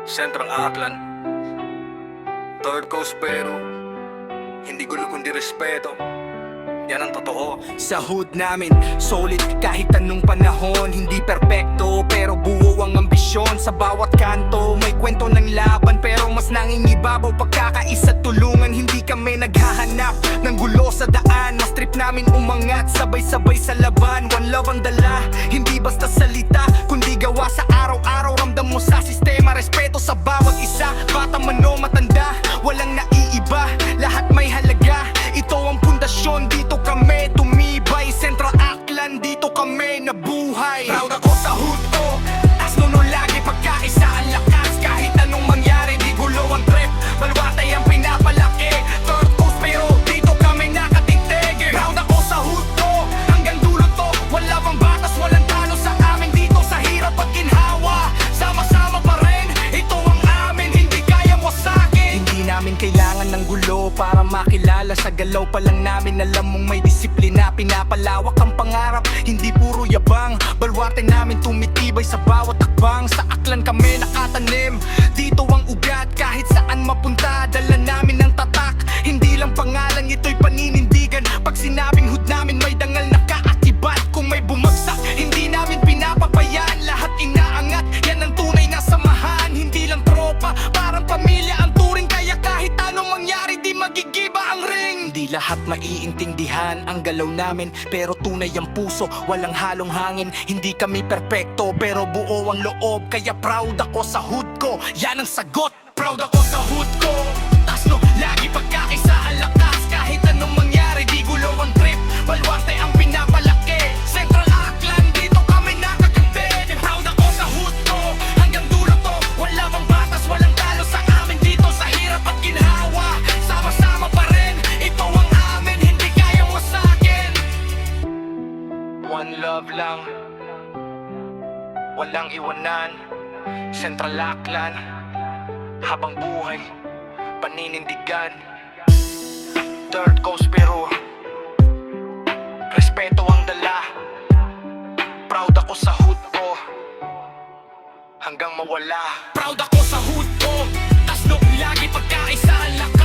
Central Aklan, Third Coast pero hindi gulo kundi respeto. Yan ang totoo. Sa hood namin, solid kahit anong panahon. Hindi perpekto pero buo ang ambisyon. Sa bawat kanto, may kwento ng laban, pero mas nangingibabaw pagkakaisa tulungan. Hindi kami naghahanap ng gulo sa daan. Mas trip namin umangat, sabay-sabay sa laban. One love ang dala, hindi basta salita, kundi gawa sa araw-araw. Ramdam mo sa sistema, respeto sa bawat isa. Bata man o matanda, walang naiiba, lahat may halaga. Ito ang pundasyon, dito kami tumibay. Central Aklan, dito kami nabuhay. Proud ako sa hood ko, tas nuno lagi pagkaisa ang lakas. Kahit anong mangyari, di gulo ang trip, balwatay ang pinapalaki. Third Coast pero dito kami nakatindig. Proud ako sa hood ko, hanggang dulo to. Wala bang batas, walang talo sa amin dito sa hirap at ginhawa. Sama-sama pa rin, ito ang amin, hindi kaya mo sa'kin. Hindi namin kailangan ng gulo para makilala. Sa galaw pa lang namin alam mong may disiplina. Pinapalawak ang pangarap, hindi puro yabang. Balwarte namin tumitibay sa bawat hakbang. Sa Aklan kami nakatanim, dito ang ugat. Kahit saan mapunta, dala namin ang tatak. Hindi lang pangalan, ito'y paninindigan. Pag sinabing hood namin may dangal na kaakibat. Kung may bumagsak, hindi namin pinapapayaan. Lahat inaangat, yan ang tunay na samahan. Hindi lang tropa, parang pamilya ang turing. Kaya kahit anong mangyari, di magigiba ang ring. Hindi lahat maiintindihan ang galaw namin, pero tunay ang puso, walang halong hangin. Hindi kami perpekto, pero buo ang loob. Kaya proud ako sa hood ko, yan ang sagot. Proud ako sa hood ko, tas no, lagi pagkakaisa ang lakas. Kahit anong mangyari, di gulo ang trip, balwarte ang pinapalaki. Central Aklan, dito kami nakakabit. Proud ako sa hood ko, hanggang dulo to. Wala bang batas, walang talo sa amin dito sa hirap at ginhawa. Sama-sama pa rin, ito ang amin, hindi kaya mo sa'kin. One love lang, walang iwanan. Central Aklan, habang buhay, paninindigan. Third Coast pero respeto ang dala. Proud ako sa hood ko, hanggang mawala. Proud ako sa hood ko, tas no, lagi pagkaisa ang lakas.